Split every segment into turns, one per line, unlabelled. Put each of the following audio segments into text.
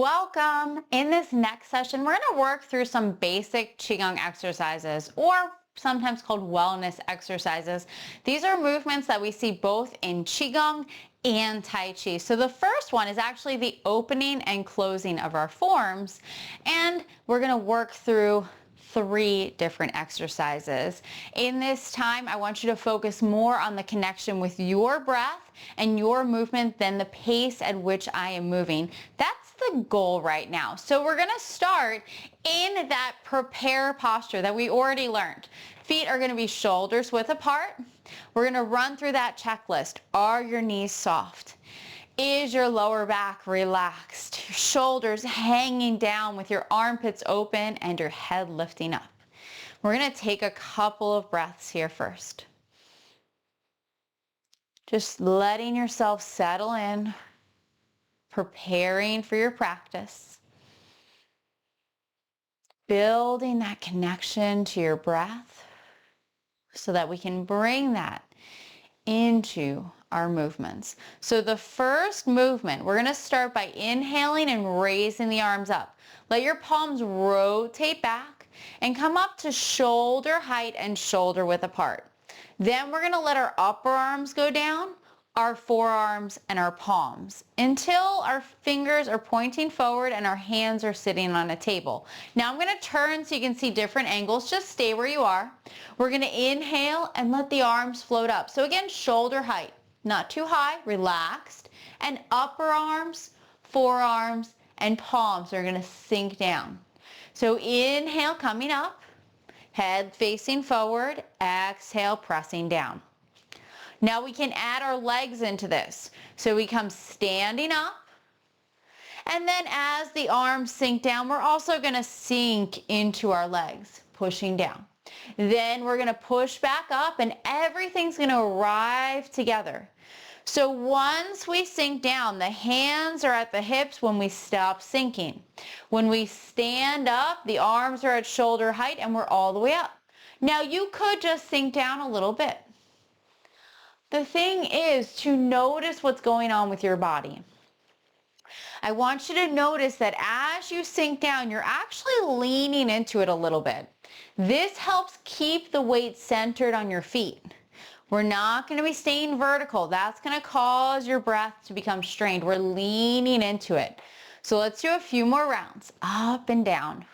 Welcome! In this next session, we're going to work through some basic Qigong exercises, or sometimes called wellness exercises. These are movements that we see both in Qigong and Tai Chi. So the first one is actually the opening and closing of our forms, and we're going to work through 3 different exercises. In this time, I want you to focus more on the connection with your breath and your movement than the pace at which I am moving. That's the goal right now. So we're going to start in that prepare posture that we already learned. Feet are going to be shoulders width apart. We're going to run through that checklist. Are your knees soft? Is your lower back relaxed? Your shoulders hanging down with your armpits open and your head lifting up. We're going to take a couple of breaths here first. Just letting yourself settle in, preparing for your practice, building that connection to your breath so that we can bring that into our movements. So the first movement, we're going to start by inhaling and raising the arms up. Let your palms rotate back and come up to shoulder height and shoulder width apart. Then we're going to let our upper arms go down, our forearms and our palms until our fingers are pointing forward and our hands are sitting on a table. Now I'm going to turn so you can see different angles. Just stay where you are. We're going to inhale and let the arms float up. So again, shoulder height, not too high, relaxed, and upper arms, forearms, and palms are going to sink down. So inhale, coming up, head facing forward, exhale, pressing down. Now we can add our legs into this. So we come standing up, and then as the arms sink down, we're also going to sink into our legs, pushing down. Then we're going to push back up and everything's going to arrive together. So once we sink down, the hands are at the hips when we stop sinking. When we stand up, the arms are at shoulder height and we're all the way up. Now you could just sink down a little bit. The thing is to notice what's going on with your body. I want you to notice that as you sink down, you're actually leaning into it a little bit. This helps keep the weight centered on your feet. We're not going to be staying vertical. That's going to cause your breath to become strained. We're leaning into it. So let's do a few more rounds, up and down.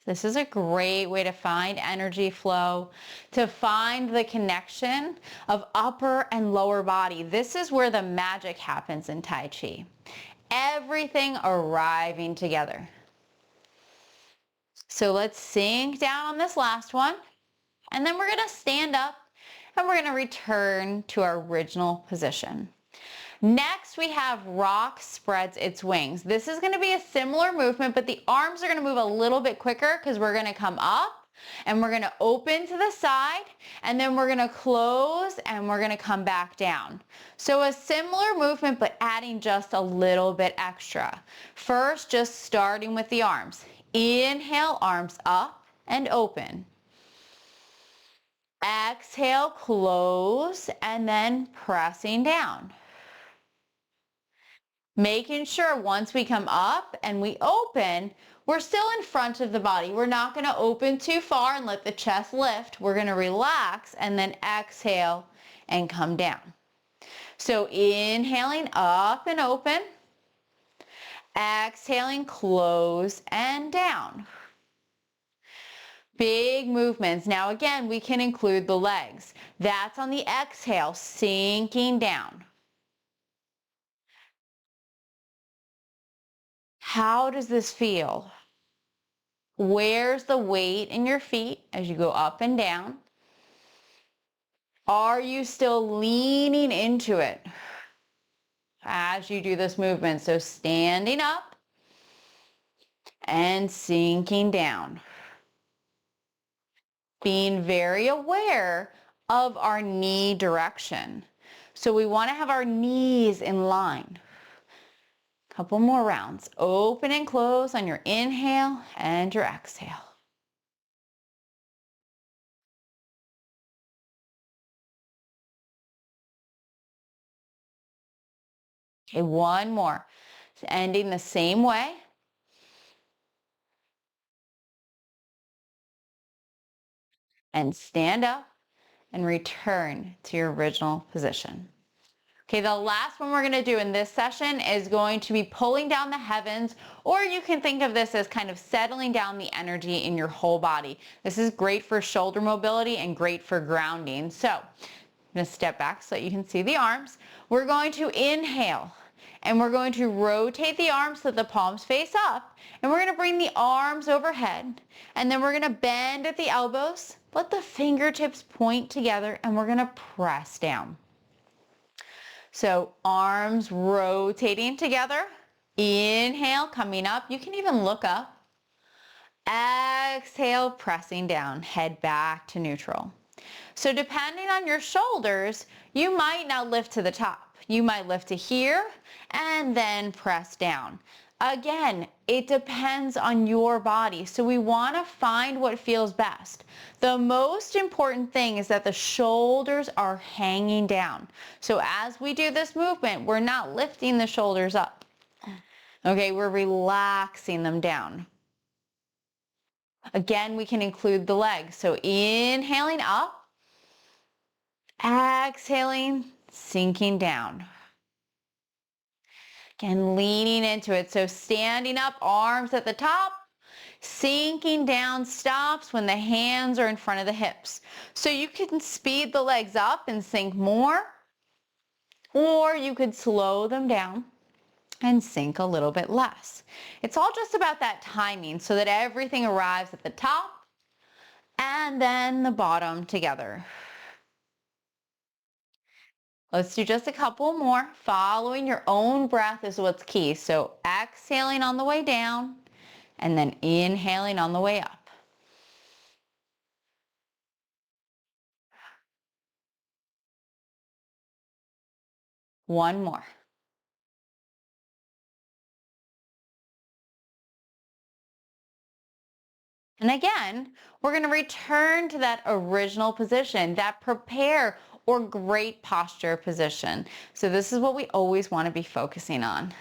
This is a great way to find energy flow, to find the connection of upper and lower body. This is where the magic happens in Tai Chi. Everything arriving together. So let's sink down on this last one, and then we're going to stand up and we're going to return to our original position. Next, we have Roc Spreads Its Wings. This is going to be a similar movement, but the arms are going to move a little bit quicker because we're going to come up and we're going to open to the side, and then we're going to close and we're going to come back down. So a similar movement, but adding just a little bit extra. First, just starting with the arms. Inhale, arms up and open. Exhale, close, and then pressing down. Making sure once we come up and we open, we're still in front of the body. We're not going to open too far and let the chest lift. We're going to relax and then exhale and come down. So inhaling up and open. Exhaling, close and down. Big movements. Now again, we can include the legs. That's on the exhale, sinking down. How does this feel? Where's the weight in your feet as you go up and down? Are you still leaning into it as you do this movement? So standing up and sinking down. Being very aware of our knee direction. So we want to have our knees in line. Couple more rounds. Open and close on your inhale and your exhale. Okay, one more. Ending the same way. And stand up and return to your original position. Okay, the last one we're going to do in this session is going to be pulling down the heavens, or you can think of this as kind of settling down the energy in your whole body. This is great for shoulder mobility and great for grounding. So I'm going to step back so that you can see the arms. We're going to inhale and we're going to rotate the arms so that the palms face up, and we're going to bring the arms overhead, and then we're going to bend at the elbows, let the fingertips point together, and we're going to press down. So arms rotating together, inhale, coming up. You can even look up. Exhale, pressing down, head back to neutral. So depending on your shoulders, you might now lift to the top. You might lift to here and then press down. Again, it depends on your body. So we want to find what feels best. The most important thing is that the shoulders are hanging down. So as we do this movement, we're not lifting the shoulders up. Okay, we're relaxing them down. Again, we can include the legs. So inhaling up, exhaling, sinking down. Again, leaning into it. So standing up, arms at the top, sinking down stops when the hands are in front of the hips. So you can speed the legs up and sink more, or you could slow them down and sink a little bit less. It's all just about that timing so that everything arrives at the top and then the bottom together. Let's do just a couple more. Following your own breath is what's key. So exhaling on the way down and then inhaling on the way up. One more. And again, we're going to return to that original position, that prepare or great posture position. So this is what we always want to be focusing on.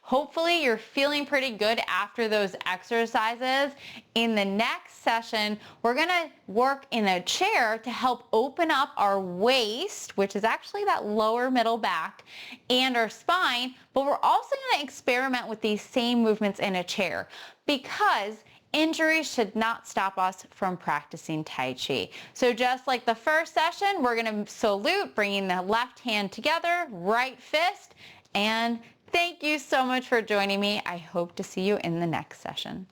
Hopefully you're feeling pretty good after those exercises. In the next session, we're going to work in a chair to help open up our waist, which is actually that lower middle back, and our spine, but we're also going to experiment with these same movements in a chair because injuries should not stop us from practicing Tai Chi. So just like the first session, we're going to salute, bringing the left hand together, right fist, and thank you so much for joining me. I hope to see you in the next session.